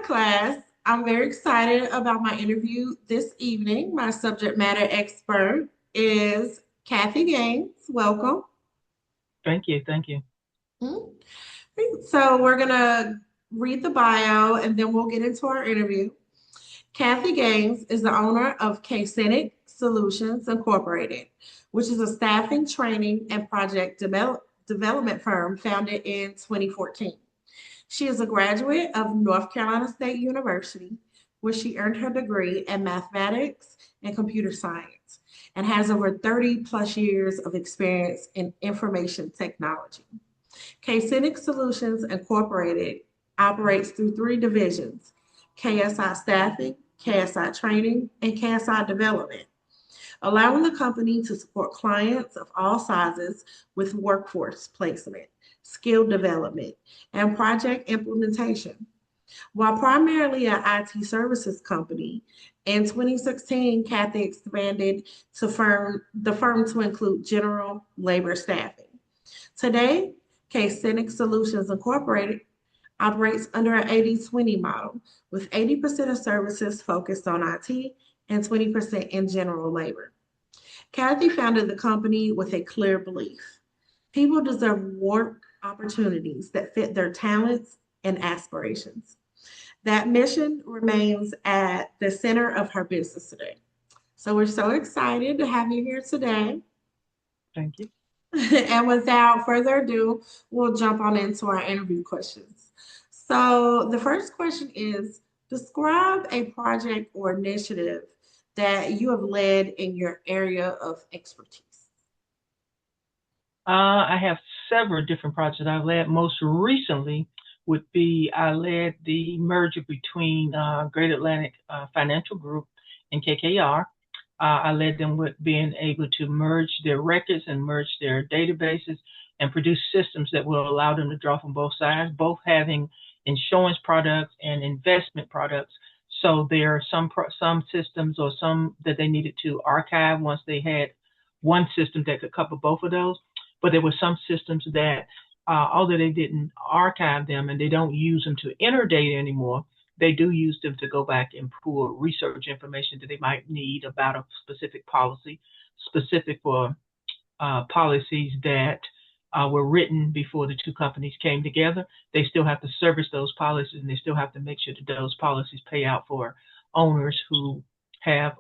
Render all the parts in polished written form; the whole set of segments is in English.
class. I'm very excited about my interview this evening. My subject matter expert is Kathy Gaines. Welcome. Thank you. Thank you. Mhm. So, we're going to read the bio and then we'll get into our interview. Kathy Gaines is the owner of KSENIG Solutions Incorporated, which is a staffing, training, and project development firm founded in 2014. She is a graduate of North Carolina State University, where she earned her degree in mathematics and computer science and has over 30 plus years of experience in information technology. KSENIC Solutions Incorporated operates through three divisions: KSI Staffing, KSI Training, and KSI Development, allowing the company to support clients of all sizes with workforce placement, skill development, and project implementation. While primarily an IT services company, in 2016, Kathy expanded the firm to include general labor staffing. Today, KSENIC Solutions Incorporated operates under an 80-20 model, with 80% of services focused on IT and 20% in general labor. Kathy founded the company with a clear belief: people deserve work opportunities that fit their talents and aspirations. That mission remains at the center of her business today. So we're so excited to have you here today. Thank you. And without further ado, we'll jump on into our interview questions. So the first question is, describe a project or initiative that you have led in your area of expertise. I have several different projects I've led. Most recently would be I led the merger between Great Atlantic Financial Group and KKR. I led them with being able to merge their records and merge their databases and produce systems that will allow them to draw from both sides, both having insurance products and investment products. So there are some systems or some that they needed to archive once they had one system that could cover both of those. But there were some systems that, although they didn't archive them and they don't use them to enter data anymore, they do use them to go back and pull research information that they might need about a specific policy, specific for policies that were written before the two companies came together. They still have to service those policies and they still have to make sure that those policies pay out for owners who have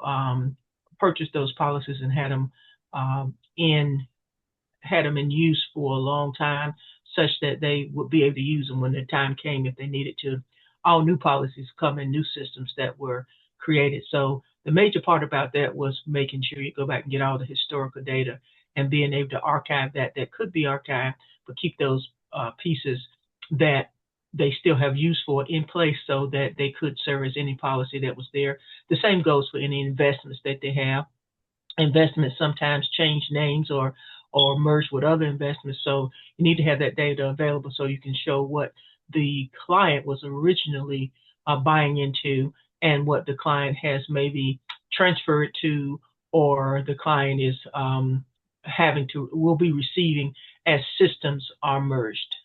purchased those policies and in had them in use for a long time, such that they would be able to use them when the time came if they needed to. All new policies come in new systems that were created. So the major part about that was making sure you go back and get all the historical data and being able to archive that could be archived, but keep those pieces that they still have use for in place so that they could service any policy that was there. The same goes for any investments that they have. Investments sometimes change names or merge with other investments. So you need to have that data available so you can show what the client was originally buying into and what the client has maybe transferred to, or the client is will be receiving as systems are merged.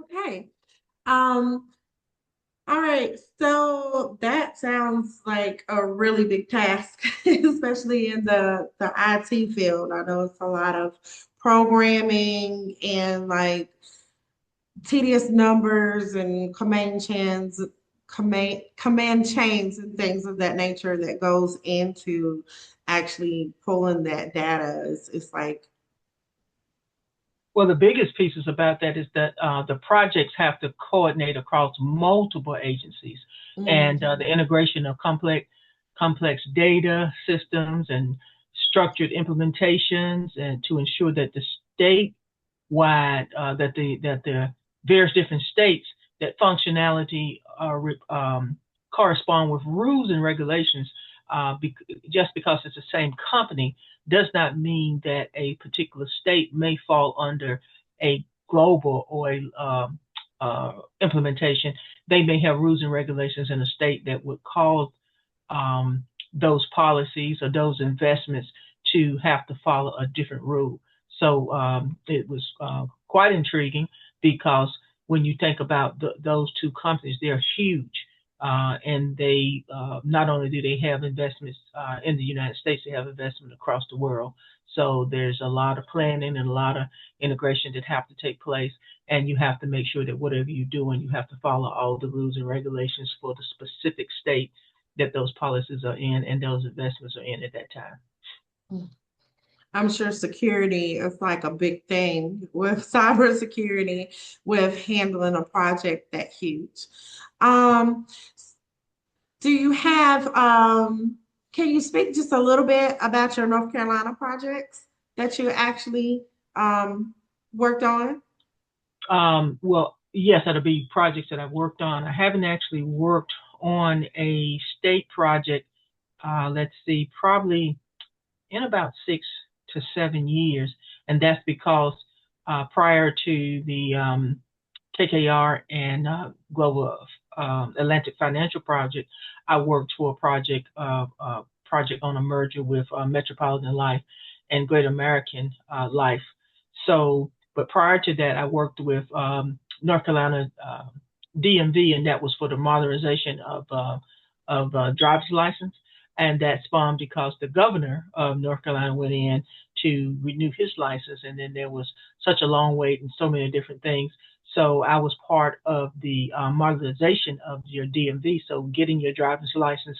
Okay. Um, all right. So that sounds like a really big task, especially in the IT field. I know it's a lot of programming and like tedious numbers and command chains and things of that nature that goes into actually pulling that data. It's like, Well, the biggest pieces about that is that the projects have to coordinate across multiple agencies, and mm, the integration of complex data systems and structured implementations, and to ensure that the statewide that the various different states that functionality correspond with rules and regulations. Just because it's the same company does not mean that a particular state may fall under a global or a implementation. They may have rules and regulations in a state that would cause those policies or those investments to have to follow a different rule. So it was quite intriguing because when you think about those two companies, they're huge. And they not only do they have investments in the United States, they have investment across the world. So there's a lot of planning and a lot of integration that have to take place. And you have to make sure that whatever you're doing, you have to follow all the rules and regulations for the specific state that those policies are in and those investments are in at that time. I'm sure security is like a big thing with cybersecurity, with handling a project that huge. Um, do you have, can you speak just a little bit about your North Carolina projects that you actually worked on? Well, yes, that'll be projects that I've worked on. I haven't actually worked on a state project, let's see, probably in about 6 to 7 years. And that's because prior to the KKR and Global Atlantic Financial Project, I worked for a project on a merger with Metropolitan Life and Great American Life. So, but prior to that, I worked with North Carolina DMV, and that was for the modernization of driver's license. And that spawned because the governor of North Carolina went in to renew his license, and then there was such a long wait and so many different things. So I was part of the modernization of your DMV. So getting your driver's license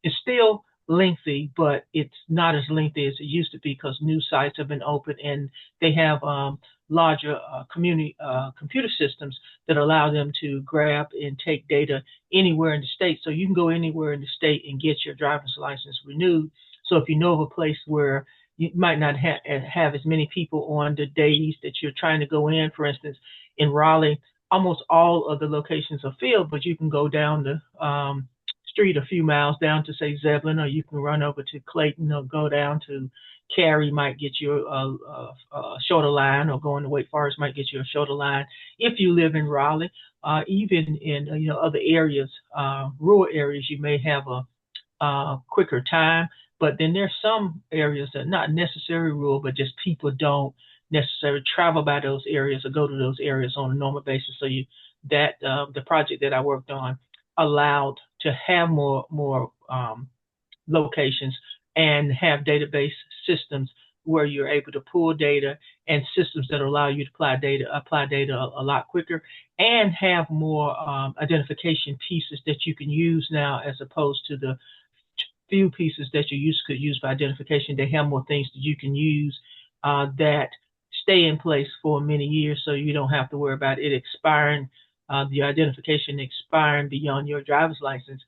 is still lengthy, but it's not as lengthy as it used to be because new sites have been opened and they have larger community computer systems that allow them to grab and take data anywhere in the state. So you can go anywhere in the state and get your driver's license renewed. So if you know of a place where you might not have as many people on the days that you're trying to go in, for instance, in Raleigh, almost all of the locations are filled, but you can go down the street a few miles down to say Zebulon, or you can run over to Clayton or go down to Cary, might get you a shorter line, or going to Wake Forest might get you a shorter line. If you live in Raleigh, even in other areas, rural areas, you may have a quicker time. But then there's some areas that are not necessarily rural, but just people don't necessarily travel by those areas or go to those areas on a normal basis. So the project that I worked on allowed to have more locations and have database systems where you're able to pull data, and systems that allow you to apply data a lot quicker, and have more identification pieces that you can use now, as opposed to the few pieces that you could use for identification. They have more things that you can use that stay in place for many years, so you don't have to worry about it expiring, the identification expiring beyond your driver's license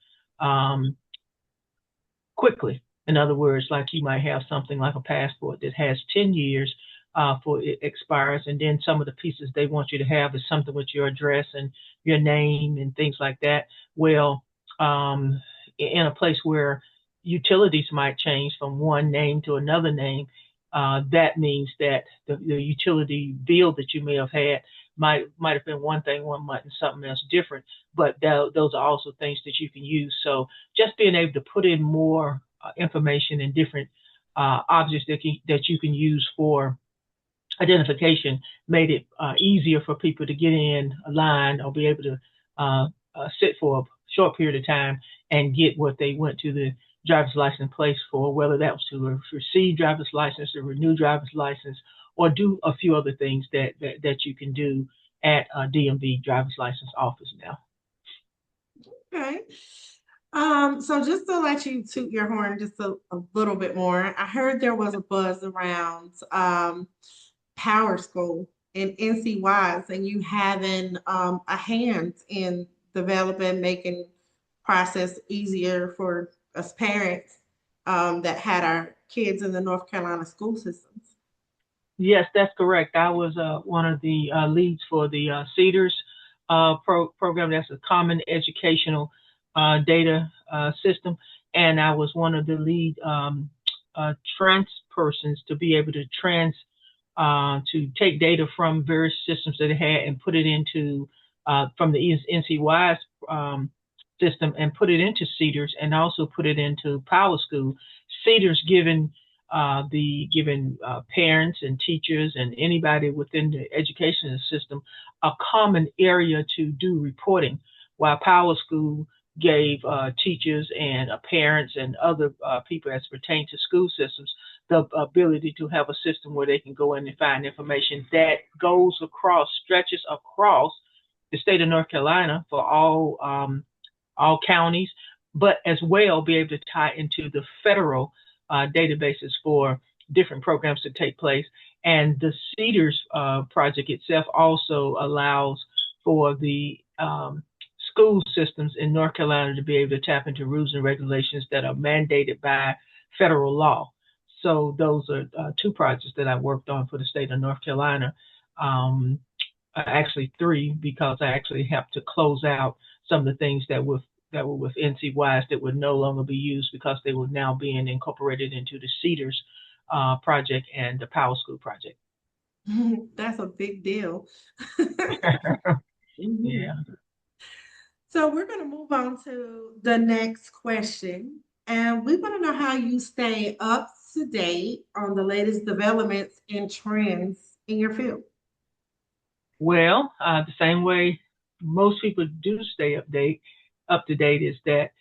quickly. In other words, like you might have something like a passport that has 10 years for it expires, and then some of the pieces they want you to have is something with your address and your name and things like that. Well, in a place where utilities might change from one name to another name, that means that the utility bill that you may have had might have been one thing one month and something else different. But those are also things that you can use. So just being able to put in more information and different objects that you can use for identification made it easier for people to get in a line or be able to sit for a short period of time and get what they went to the driver's license place for, whether that was to receive driver's license, or renew driver's license, or do a few other things that you can do at a DMV driver's license office now. Okay. So just to let you toot your horn just a little bit more, I heard there was a buzz around Power School and NCYs, and you having a hand in developing, making process easier for us parents that had our kids in the North Carolina school systems. Yes, that's correct. I was one of the leads for the CEDARS program. That's a common educational data system. And I was one of the lead trans persons to be able to take data from various systems that it had and put it into from the NCY's system and put it into CEDARS, and also put it into Power School. CEDARS giving the giving parents and teachers and anybody within the education system a common area to do reporting, while Power School gave teachers and parents and other people as pertain to school systems the ability to have a system where they can go in and find information that goes across, stretches across the state of North Carolina for all counties, but as well be able to tie into the federal databases for different programs to take place. And the Cedars project itself also allows for the school systems in North Carolina to be able to tap into rules and regulations that are mandated by federal law. So those are two projects that I worked on for the state of North Carolina. Actually three, because I actually have to close out some of the things that were with NCWIS that would no longer be used because they were now being incorporated into the Cedars project and the Power School project. That's a big deal. Yeah. So we're going to move on to the next question. And we want to know how you stay up to date on the latest developments and trends in your field. Well, the same way most people do stay up to date is that,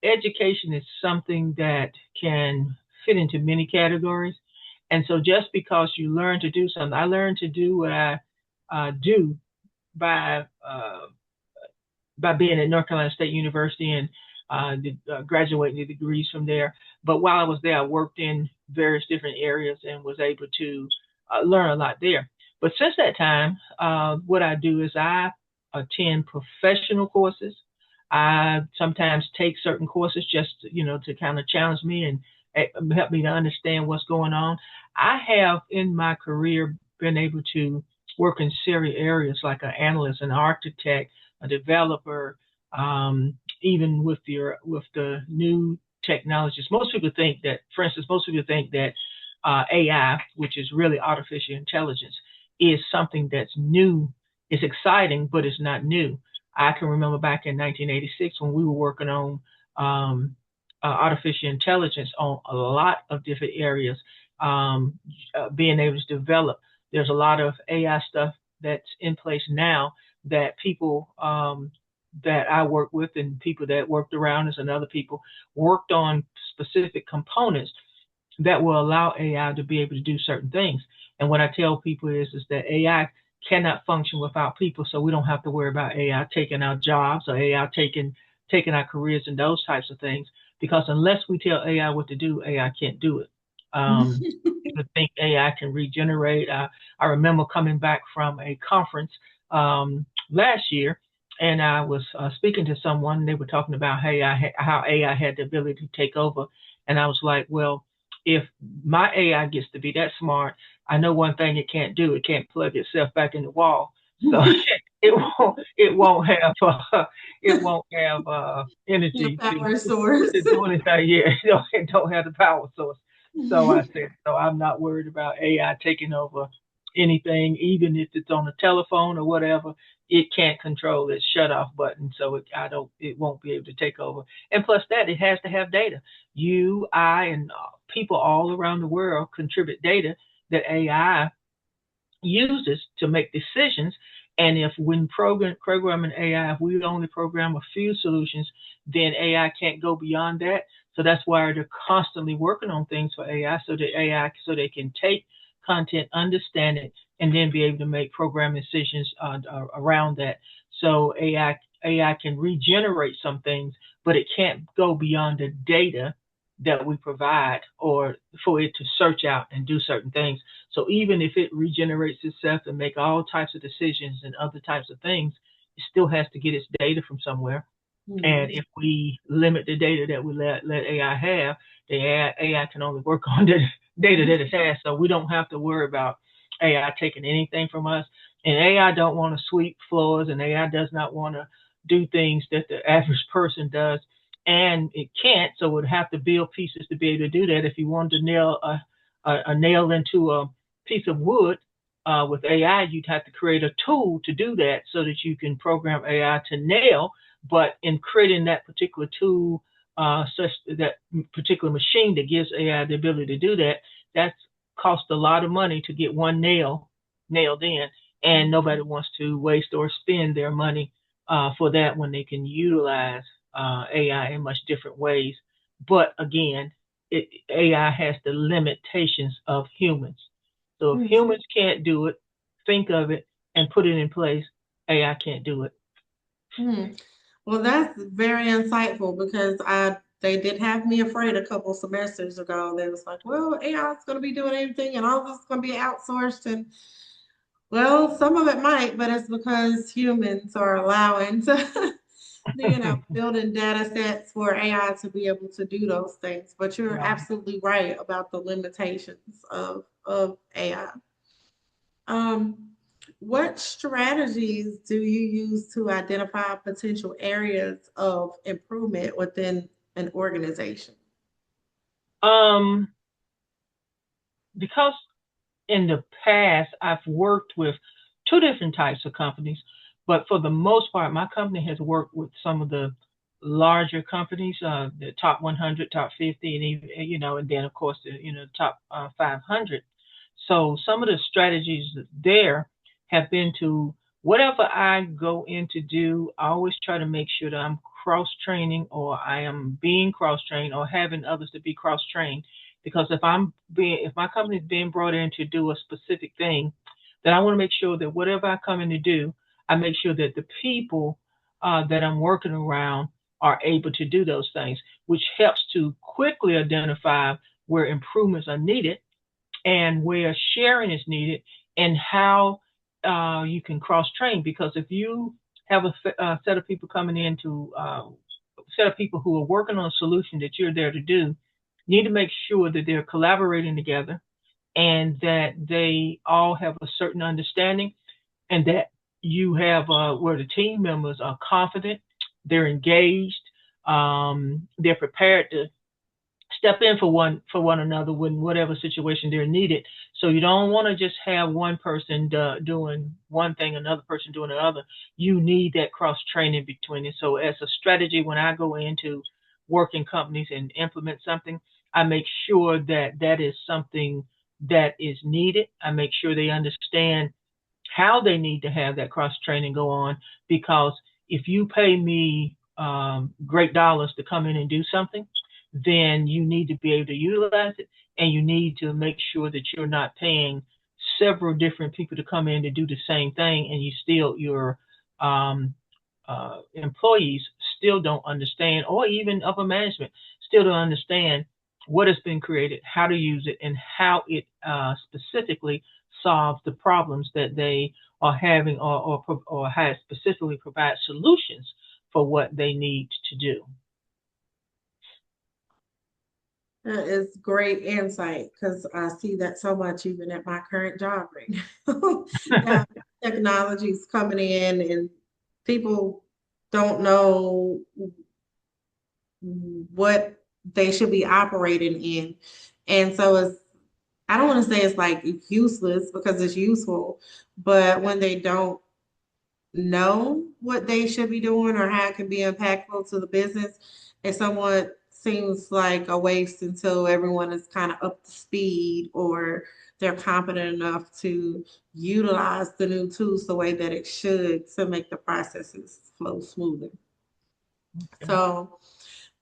education is something that can fit into many categories. And so just because you learn to do something, I learned to do what I do by being at North Carolina State University and graduating the degrees from there. But while I was there, I worked in various different areas and was able to learn a lot there. But since that time, what I do is I attend professional courses. I sometimes take certain courses just, to kind of challenge me and help me to understand what's going on. I have in my career been able to work in several areas like an analyst, an architect, a developer, even with the new technologies. Most people think that, for instance, AI, which is really artificial intelligence, is something that's new. It's exciting, but it's not new. I can remember back in 1986 when we were working on artificial intelligence on a lot of different areas, being able to develop. There's a lot of AI stuff that's in place now that people that I work with and people that worked around us and other people worked on specific components that will allow AI to be able to do certain things. And what I tell people is that AI cannot function without people, so we don't have to worry about AI taking our jobs or AI taking our careers and those types of things. Because unless we tell AI what to do, AI can't do it. People think AI can regenerate. I remember coming back from a conference last year, and I was speaking to someone. And they were talking about how AI had the ability to take over, and I was like, well, if my AI gets to be that smart, I know one thing it can't do. It can't plug itself back in the wall. So it won't have energy power source. to do anything. Yeah, it don't have the power source. So I said, so I'm not worried about AI taking over anything, even if it's on a telephone or whatever. It can't control its shut off button, so it won't be able to take over. And plus that, it has to have data. You, I, and people all around the world contribute data that AI uses to make decisions. And if when programming AI, if we only program a few solutions, then AI can't go beyond that. So that's why they're constantly working on things for AI, so they can take content, understand it, and then be able to make program decisions around that. So AI can regenerate some things, but it can't go beyond the data that we provide or for it to search out and do certain things. So even if it regenerates itself and make all types of decisions and other types of things, it still has to get its data from somewhere. Mm-hmm. And if we limit the data that we let AI have, the AI can only work on the data that it has. So we don't have to worry about AI taking anything from us. And AI don't want to sweep floors, and AI does not want to do things that the average person does. And it can't, so it would have to build pieces to be able to do that. If you wanted to nail a nail into a piece of wood with AI, you'd have to create a tool to do that so that you can program AI to nail. But in creating that particular tool such that particular machine that gives AI the ability to do that, that's cost a lot of money to get one nailed in, and nobody wants to waste or spend their money for that when they can utilize AI in much different ways. But again, AI has the limitations of humans. So if Mhm. humans can't do it, think of it, and put it in place, AI can't do it. Hmm. Well, that's very insightful because they did have me afraid a couple semesters ago. They was like, well, AI is going to be doing everything and all this is going to be outsourced. And well, some of it might, but it's because humans are allowing to, building data sets for AI to be able to do those things. But you're Right. absolutely right about the limitations of AI. Um, what strategies do you use to identify potential areas of improvement within an organization? Um, because in the past, I've worked with two different types of companies, but for the most part, my company has worked with some of the larger companies, the top 100, top 50, and even, and then of course the top 500. So some of the strategies there have been to whatever I go in to do, I always try to make sure that I'm cross training or I am being cross trained or having others to be cross trained because if my company is being brought in to do a specific thing, then I want to make sure that whatever I come in to do, I make sure that the people that I'm working around are able to do those things, which helps to quickly identify where improvements are needed and where sharing is needed and how you can cross train. Because if you have a set of people coming in to set of people who are working on a solution that you're there to do, you need to make sure that they're collaborating together and that they all have a certain understanding and that you have where the team members are confident, they're engaged, they're prepared to step in for one another when whatever situation they're needed. So you don't want to just have one person doing one thing, another person doing another. You need that cross training between it. So as a strategy, when I go into working companies and implement something, I make sure that that is something that is needed. I make sure they understand how they need to have that cross training go on because if you pay me great dollars to come in and do something, then you need to be able to utilize it and you need to make sure that you're not paying several different people to come in to do the same thing and your um, employees still don't understand or even upper management still don't understand what has been created, how to use it, and how it specifically solves the problems that they are having or has specifically provide solutions for what they need to do. That is great insight because I see that so much even at my current job right now. That technology's coming in and people don't know what they should be operating in. And so I don't want to say it's like useless because it's useful, but when they don't know what they should be doing or how it can be impactful to the business, it somewhat seems like a waste until everyone is kind of up to speed or they're competent enough to utilize the new tools the way that it should to make the processes flow smoother. Okay. So,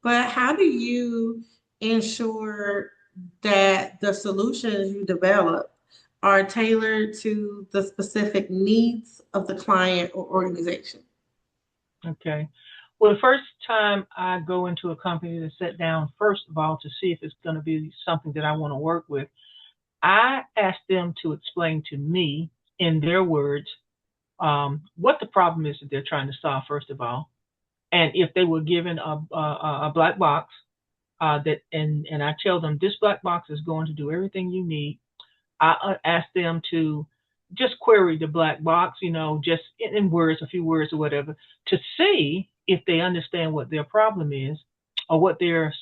but how do you ensure that the solutions you develop are tailored to the specific needs of the client or organization? Okay. Well, the first time I go into a company to sit down, first of all, to see if it's going to be something that I want to work with, I ask them to explain to me in their words what the problem is that they're trying to solve, first of all. And if they were given a black box, and I tell them this black box is going to do everything you need, I ask them to just query the black box, just in words, a few words or whatever, to see if they understand what their problem is or what their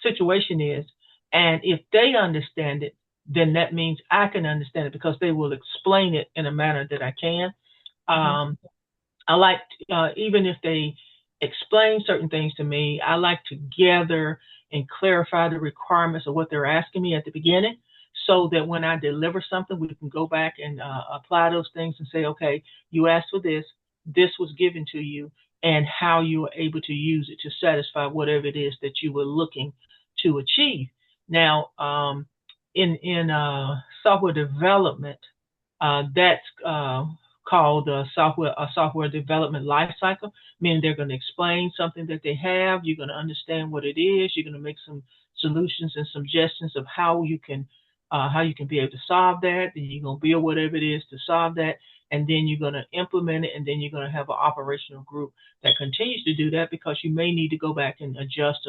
situation is. And if they understand it, then that means I can understand it because they will explain it in a manner that I can. Mhm. Um, I like, even if they explain certain things to me. I like to gather and clarify the requirements of what they're asking me at the beginning so that when I deliver something, we can go back and apply those things and say, okay, you asked for this was given to you, and how you were able to use it to satisfy whatever it is that you were looking to achieve. Now, in software development, that's called software development lifecycle, meaning they're going to explain something that they have. You're going to understand what it is. You're going to make some solutions and suggestions of how you can be able to solve that. Then you're going to build whatever it is to solve that, and then you're going to implement it, and then you're going to have an operational group that continues to do that, because you may need to go back and adjust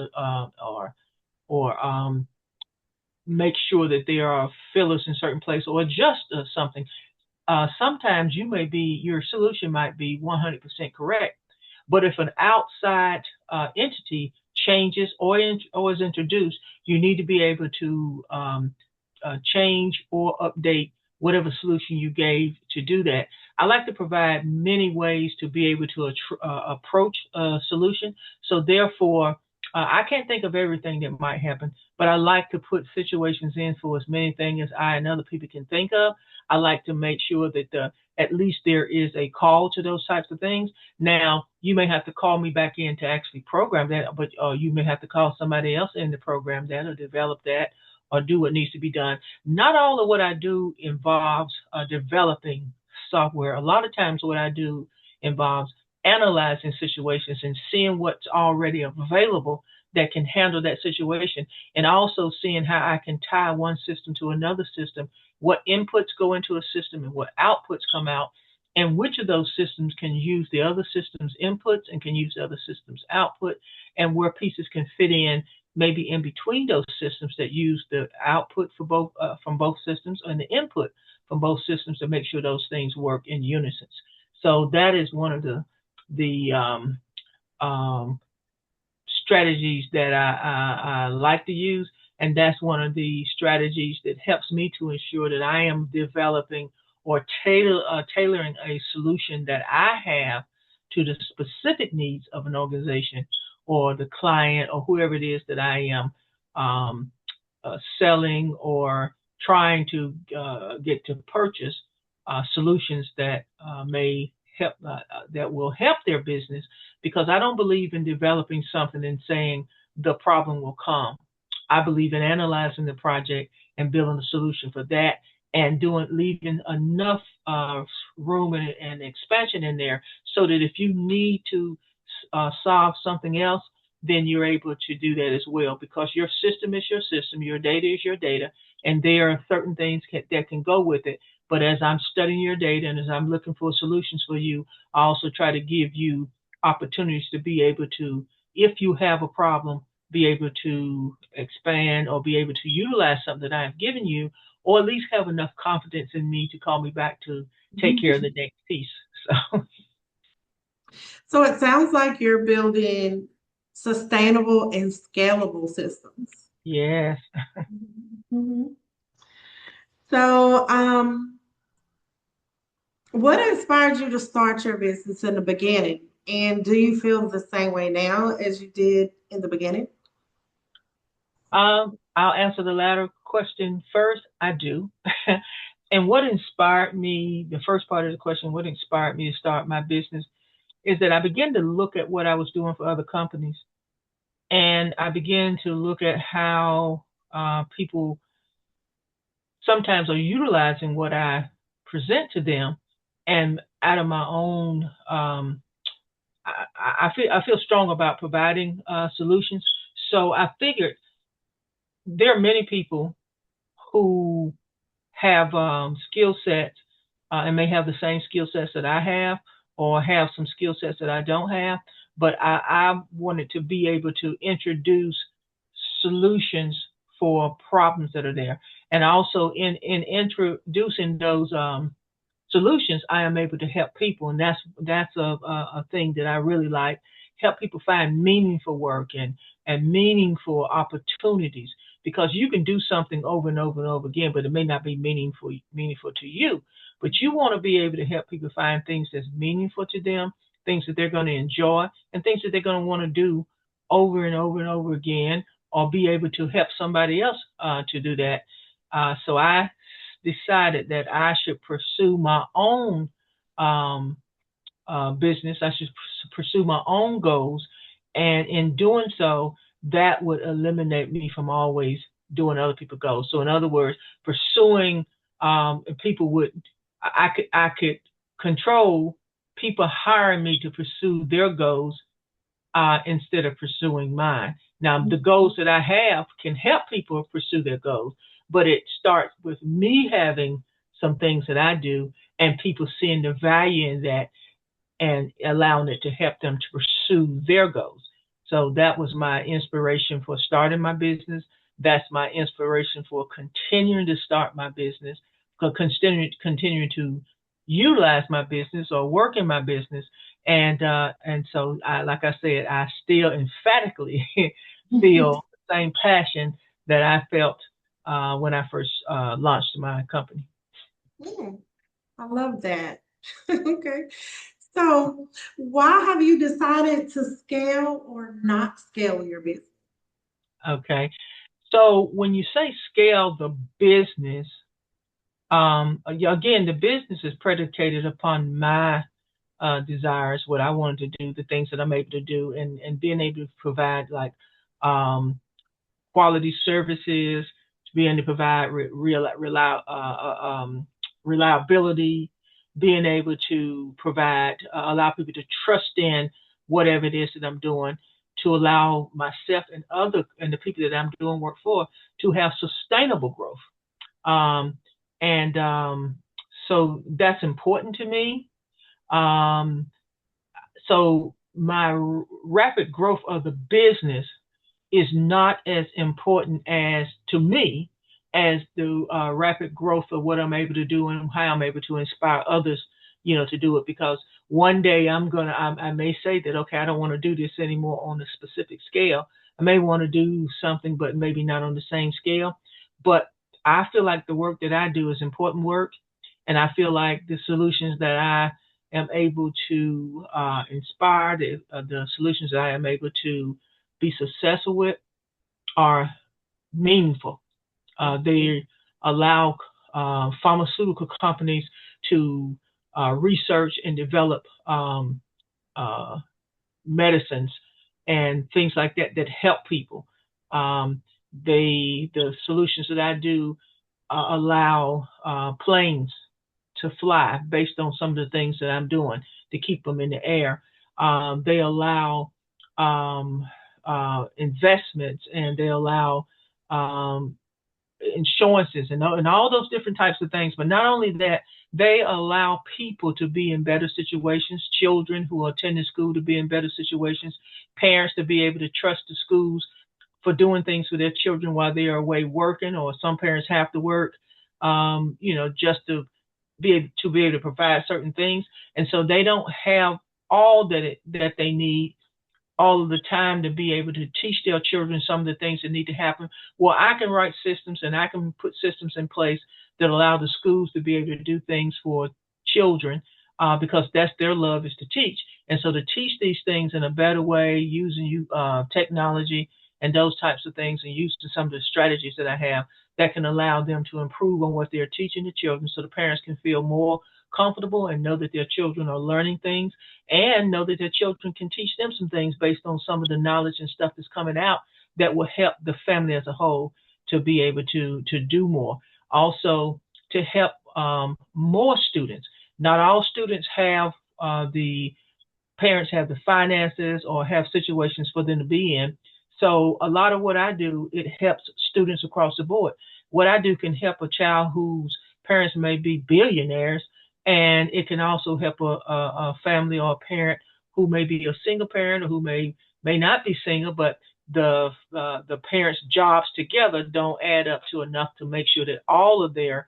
or make sure that there are fillers in certain places or adjust something. Sometimes your solution might be 100% correct, but if an outside entity changes or is introduced, you need to be able to change or update whatever solution you gave to do that. I like to provide many ways to be able to approach a solution. So therefore, I can't think of everything that might happen, but I like to put situations in for as many things as I and other people can think of. I like to make sure that at least there is a call to those types of things. Now, you may have to call me back in to actually program that, but you may have to call somebody else in to program that or develop that or do what needs to be done. Not all of what I do involves developing software. A lot of times what I do involves analyzing situations and seeing what's already available that can handle that situation, and also seeing how I can tie one system to another system, what inputs go into a system and what outputs come out, and which of those systems can use the other system's inputs and can use the other system's output, and where pieces can fit in maybe in between those systems that use the output for both from both systems and the input from both systems to make sure those things work in unison. So that is one of the strategies that I like to use, and that's one of the strategies that helps me to ensure that I am developing or tailoring a solution that I have to the specific needs of an organization or the client or whoever it is that I am selling or trying to get to purchase solutions that may help that will help their business, because I don't believe in developing something and saying the problem will come. I believe in analyzing the project and building a solution for that, and leaving enough room and expansion in there so that if you need to solve something else, then you're able to do that as well, because your system is your system, your data is your data, and there are certain things that can go with it. But as I'm studying your data and as I'm looking for solutions for you, I also try to give you opportunities to be able to, if you have a problem, be able to expand or be able to utilize something that I have given you, or at least have enough confidence in me to call me back to take care of the next piece. So it sounds like you're building sustainable and scalable systems. Yes. Mhm. So, what inspired you to start your business in the beginning? And do you feel the same way now as you did in the beginning? I'll answer the latter question first. I do. And what inspired me, the first part of the question, what inspired me to start my business is that I began to look at what I was doing for other companies. And I began to look at how people sometimes are utilizing what I present to them. And out of my own, I feel strong about providing solutions. So I figured there are many people who have skill sets and may have the same skill sets that I have, or have some skill sets that I don't have. But I wanted to be able to introduce solutions for problems that are there. And also in introducing those solutions, I am able to help people. And that's a thing that I really like. Help people find meaningful work and meaningful opportunities, because you can do something over and over and over again, but it may not be meaningful to you. But you want to be able to help people find things that's meaningful to them, things that they're going to enjoy, and things that they're going to want to do over and over and over again, or be able to help somebody else to do that. So I decided that I should pursue my own um, business. I should pursue my own goals, and in doing so, that would eliminate me from always doing other people's goals. So, in other words, pursuing people would I could control people hiring me to pursue their goals instead of pursuing mine. Now, the goals that I have can help people pursue their goals, but it starts with me having some things that I do and people seeing the value in that and allowing it to help them to pursue their goals. So that was my inspiration for starting my business. That's my inspiration for continuing to start my business, continuing to utilize my business or work in my business. And so, like I said, I still emphatically feel the same passion that I felt when I first launched my company. Yeah, I love that. Okay. So, why have you decided to scale or not scale your business? Okay. So when you say scale the business, again, the business is predicated upon my desires, what I wanted to do, the things that I'm able to do, and being able to provide like um, quality services, to being able to provide reliability, being able to provide, allow people to trust in whatever it is that I'm doing, to allow myself and and the people that I'm doing work for to have sustainable growth. Um, and so that's important to me. Um, so my rapid growth of the business is not as important as to me as the rapid growth of what I'm able to do and how I'm able to inspire others, to do it. Because one day I may say that, okay, I don't want to do this anymore on a specific scale. I may want to do something, but maybe not on the same scale. But I feel like the work that I do is important work, and I feel like the solutions that I am able to inspire, the solutions that I am able to be successful with are meaningful. They allow pharmaceutical companies to research and develop uh, medicines and things like that that help people. Um, the solutions that I do allow planes to fly based on some of the things that I'm doing to keep them in the air. They allow um, investments, and they allow um, insurances, and all those different types of things. But not only that, they allow people to be in better situations, children who are attending school to be in better situations, parents to be able to trust the schools for doing things for their children while they are away working, or some parents have to work, just to be able to provide certain things, and so they don't have all that they need all of the time to be able to teach their children some of the things that need to happen. Well, I can write systems and I can put systems in place that allow the schools to be able to do things for children because that's their love is to teach. And so to teach these things in a better way using technology and those types of things and using some of the strategies that I have that can allow them to improve on what they're teaching the children so the parents can feel more comfortable and know that their children are learning things and know that their children can teach them some things based on some of the knowledge and stuff that's coming out that will help the family as a whole to be able to do more. Also, to help more students. Not all students have the parents have the finances or have situations for them to be in. So a lot of what I do, it helps students across the board. What I do can help a child whose parents may be billionaires, and it can also help a family or a parent who may be a single parent or who may not be single, but the parents' jobs together don't add up to enough to make sure that all of their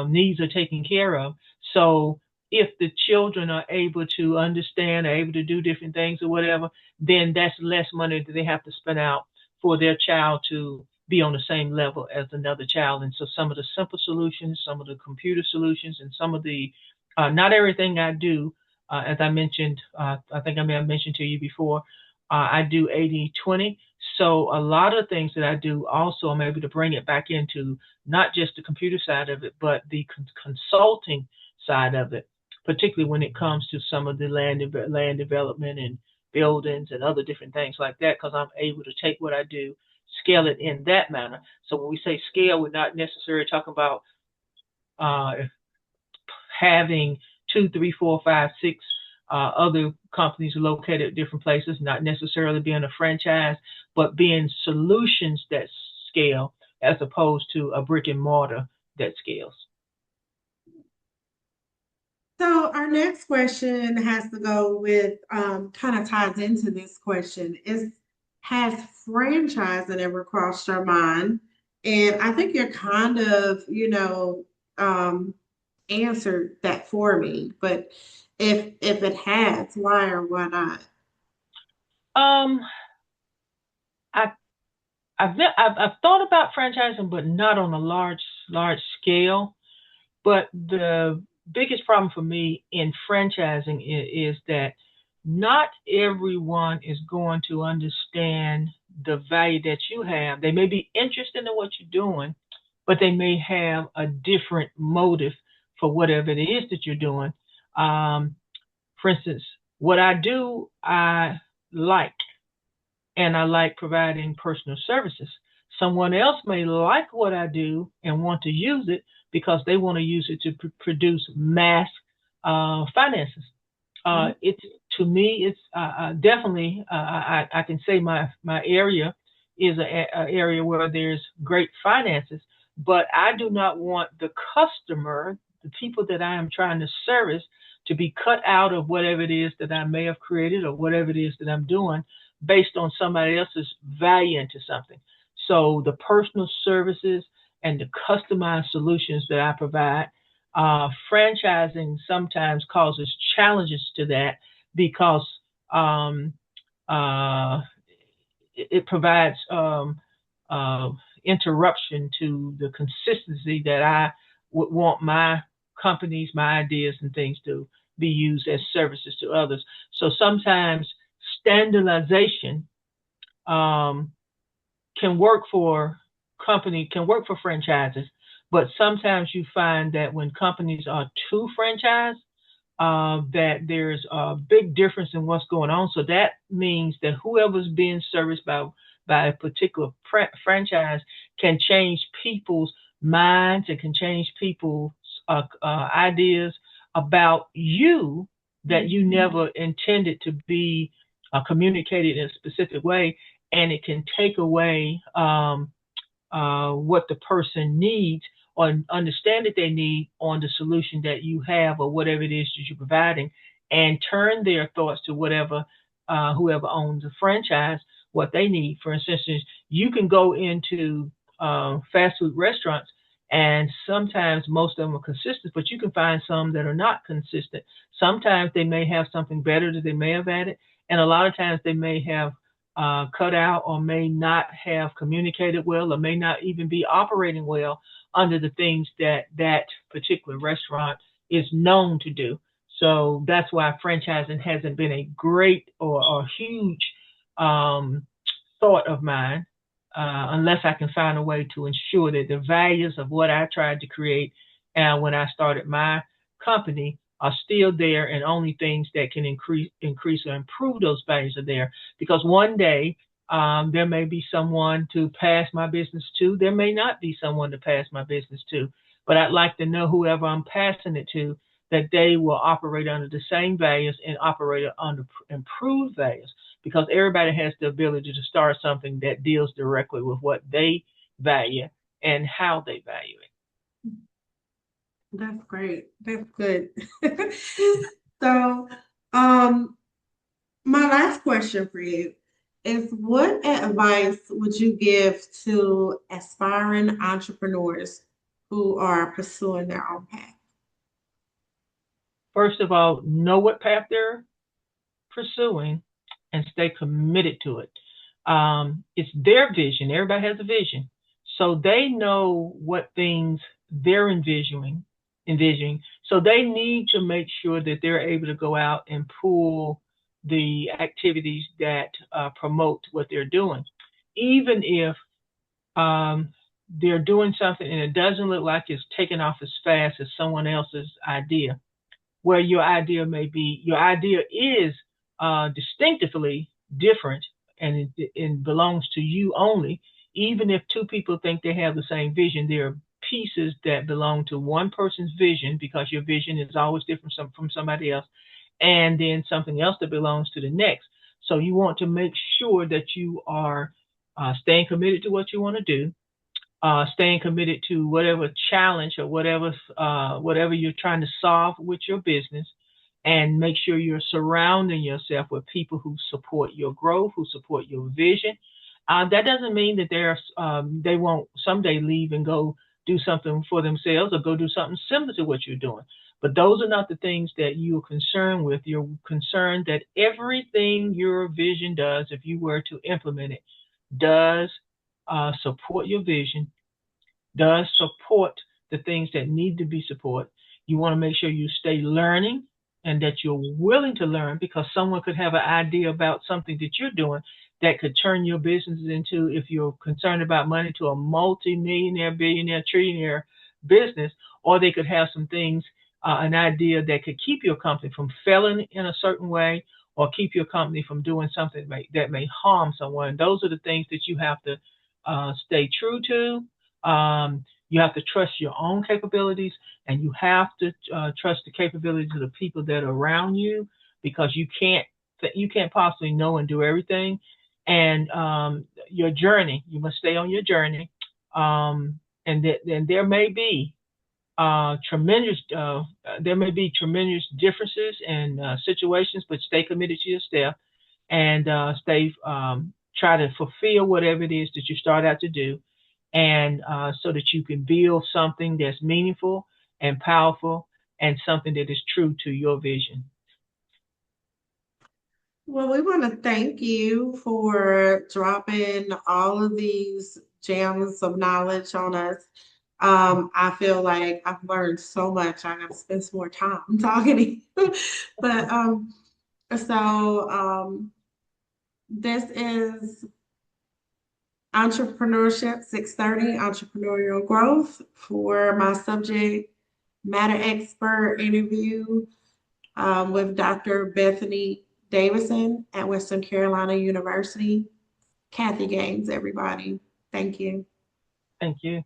needs are taken care of. So if the children are able to understand, are able to do different things or whatever, then that's less money that they have to spend out for their child to be on the same level as another child. And so some of the simple solutions, some of the computer solutions, and some of the not everything I do As I mentioned, I think I may have mentioned to you before, I do 80/20. So a lot of things that I do also, I'm able to bring it back into not just the computer side of it, but the consulting side of it, particularly when it comes to some of the land development and buildings and other different things like that, because I'm able to take what I do, scale it in that manner. So when we say scale, we're not necessarily talking about uh, having two, three, four, five, six other companies located at different places, not necessarily being a franchise, but being solutions that scale as opposed to a brick and mortar that scales. So our next question has to go with kind of ties into this question is has franchising ever crossed your mind? And I think you're kind of, um, answered that for me. But if it has, why or why not? Um, I I've thought about franchising, but not on a large scale. But the biggest problem for me in franchising is that not everyone is going to understand the value that you have. They may be interested in what you're doing, but they may have a different motive for whatever it is that you're doing. Um, for instance, what I do, I like and I like providing personal services. Someone else may like what I do and want to use it because they want to use it to produce mass finances. Mhm. It's to me, it's definitely I can say my area is a area where there's great finances, but I do not want the customer, the people that I am trying to service, to be cut out of whatever it is that I may have created or whatever it is that I'm doing based on somebody else's value into something. So the personal services and the customized solutions that I provide, franchising sometimes causes challenges to that because um, uh, it provides uh, interruption to the consistency that I would want my companies, my ideas, and things to be used as services to others. So sometimes standardization um, can work for can work for franchises, but sometimes you find that when companies are too franchised, that there's a big difference in what's going on. So that means that whoever's being serviced by a particular franchise can change people's minds and can change people's ideas about you that you never intended to be communicated in a specific way, and it can take away what the person needs or understand that they need on the solution that you have or whatever it is that you're providing, and turn their thoughts to whatever whoever owns the franchise what they need. For instance, you can go into fast food restaurants, and sometimes most of them are consistent, but you can find some that are not consistent. Sometimes they may have something better that they may have added, and a lot of times they may have cut out or may not have communicated well or may not even be operating well under the things that that particular restaurant is known to do. So that's why franchising hasn't been a great or huge um, thought of mine, unless I can find a way to ensure that the values of what I tried to create when I started my company are still there, and only things that can increase or improve those values are there. Because one day there may be someone to pass my business to. There may not be someone to pass my business to, but I'd like to know whoever I'm passing it to that they will operate under the same values and operate under improved values, because everybody has the ability to start something that deals directly with what they value and how they value it. That's great. That's good. So, um, my last question for you is what advice would you give to aspiring entrepreneurs who are pursuing their own path? First of all, know what path they're pursuing and stay committed to it. It's their vision. Everybody has a vision. So they know what things they're envisioning. So they need to make sure that they're able to go out and pull the activities that promote what they're doing, even if um, they're doing something and it doesn't look like it's taking off as fast as someone else's idea. Where your idea is distinctively different and it belongs to you only. Even if two people think they have the same vision, there are pieces that belong to one person's vision because your vision is always different from somebody else, and then something else that belongs to the next. So you want to make sure that you are staying committed to what you want to do, staying committed to whatever challenge or whatever you're trying to solve with your business, and make sure you're surrounding yourself with people who support your growth, who support your vision. That doesn't mean that they won't someday leave and go do something for themselves or go do something similar to what you're doing. But those are not the things that you're concerned with. You're concerned that everything your vision does, if you were to implement it, does support your vision, does support the things that need to be supported. You want to make sure you stay learning and that you're willing to learn, because someone could have an idea about something that you're doing that could turn your business into, if you're concerned about money, to a multi-millionaire, billionaire, trillionaire business. Or they could have some things, an idea that could keep your company from failing in a certain way, or keep your company from doing something that may harm someone. Those are the things that you have to stay true to. You have to trust your own capabilities, and you have to trust the capabilities of the people that are around you, because you can't possibly know and do everything. And your journey, you must stay on your journey. And there may be tremendous differences and situations, but stay committed to your step, and stay try to fulfill whatever it is that you start out to do, and so that you can build something that's meaningful and powerful, and something that is true to your vision. Well, we want to thank you for dropping all of these gems of knowledge on us. I feel like I've learned so much. I got to spend some more time talking to you. But so this is Entrepreneurship 630, Entrepreneurial Growth, for my subject matter expert interview with Dr. Bethany Davidson at Western Carolina University. Kathy Gaines, everybody. Thank you. Thank you.